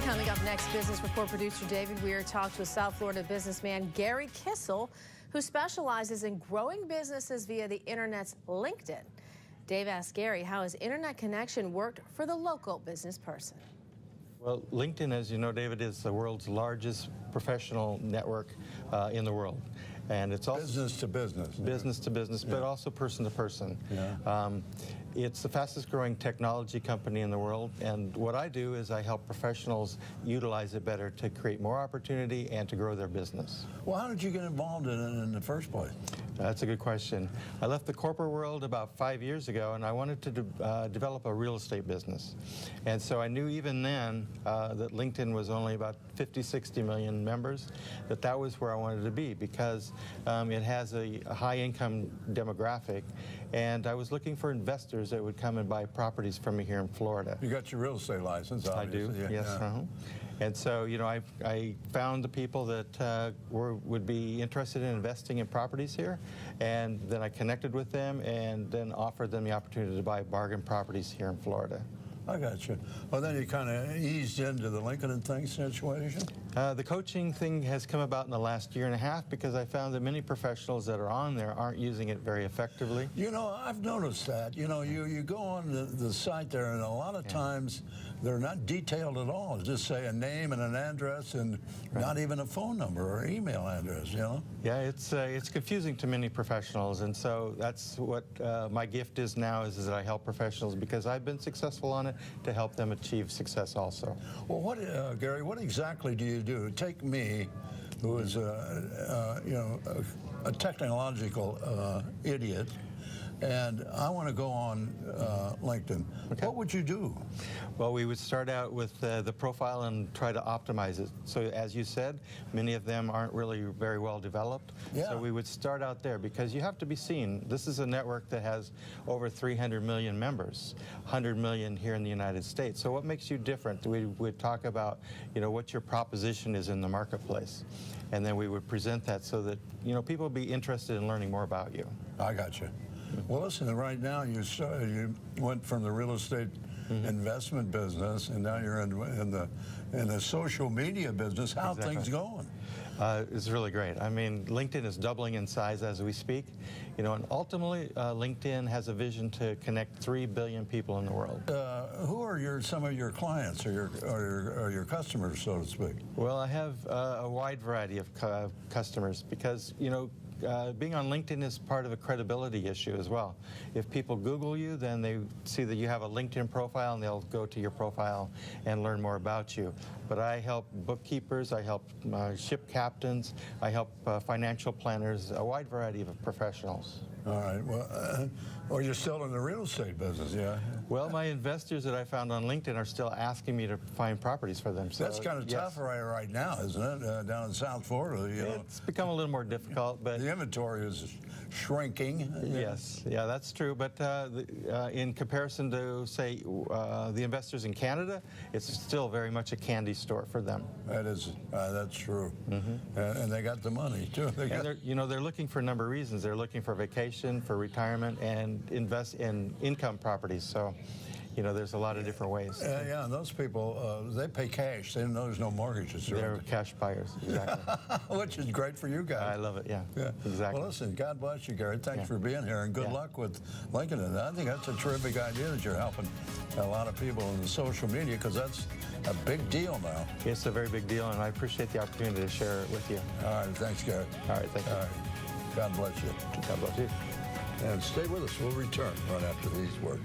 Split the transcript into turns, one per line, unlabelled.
And coming up next, Business Report producer David Weir talks with South Florida businessman Gary Kissel, who specializes in growing businesses via the internet's LinkedIn. Dave asked Gary how his internet connection worked for the local business person.
Well, LinkedIn, as you know, David, is the world's largest professional network in the world. And it's also
business to business.
Business to business, but also person to person.
Yeah.
It's the fastest growing technology company in the world, and what I do is I help professionals utilize it better to create more opportunity and to grow their business.
Well, how did you get involved in it in the first place?
That's a good question. I left the corporate world about 5 years ago, and I wanted to develop a real estate business. And so I knew even then that LinkedIn was only about 50, 60 million members, that was where I wanted to be because it has a high income demographic, and I was looking for investors that would come and buy properties from me here in Florida.
You got your real estate license, obviously.
I do, yes.
Yeah.
And so, you know, I found the people that would be interested in investing in properties here, and then I connected with them and then offered them the opportunity to buy bargain properties here in Florida.
I got you. Well, then you kind of eased into the LinkedIn thing situation?
The coaching thing has come about in the last year and a half because I found that many professionals that are on there aren't using it very effectively.
You know, I've noticed that. You know, you go on the site there, and a lot of times they're not detailed at all. It's just say a name and an address and not even a phone number or email address, you know?
Yeah, it's confusing to many professionals, and so that's what my gift is now, is that I help professionals because I've been successful on it to help them achieve success also.
Well, what, Gary, what exactly do you do? Take me, who is you know, a technological idiot, and I want to go on LinkedIn. Okay. What would you do?
Well, we would start out with the profile and try to optimize it. So as you said, many of them aren't really very well developed.
Yeah.
So we would start out there because you have to be seen. This is a network that has over 300 million members, 100 million here in the United States. So what makes you different? We would talk about, you know, what your proposition is in the marketplace. And then we would present that so that, you know, people would be interested in learning more about you.
I got you. Well, listen, right now you went from the real estate investment business, and now you're in the social media business. How are things going?
It's really great. I mean, LinkedIn is doubling in size as we speak. You know, and ultimately, LinkedIn has a vision to connect 3 billion people in the world.
Who are some of your clients or your customers, so to speak?
Well, I have a wide variety of customers because, you know, being on LinkedIn is part of a credibility issue as well. If people Google you, then they see that you have a LinkedIn profile and they'll go to your profile and learn more about you. But I help bookkeepers, I help ship captains, I help financial planners, a wide variety of professionals.
All right. Well, you're still in the real estate business, yeah?
Well, my investors that I found on LinkedIn are still asking me to find properties for them. So
that's kind of tough right now, isn't it? Down in South Florida, you know.
It's become a little more difficult, but
the inventory is shrinking.
Yes, yeah, that's true. But in comparison to, say, the investors in Canada, it's still very much a candy store for them.
That is, that's true. And they got the money too.
You know, they're looking for a number of reasons. They're looking for vacation, for retirement, and invest in income properties. So, you know, there's a lot of different ways.
Yeah, and those people, they pay cash. They know there's no mortgages.
They're cash buyers, exactly.
Which is great for you guys.
I love it, yeah, exactly.
Well, listen, God bless you, Gary. Thanks for being here, and good luck with LinkedIn. I think that's a terrific idea that you're helping a lot of people in the social media, because that's a big deal now.
It's a very big deal, and I appreciate the opportunity to share it with you.
All right, thanks, Gary.
All right, thank you.
All right. God bless you.
God bless you.
And stay with us. We'll return right after these words.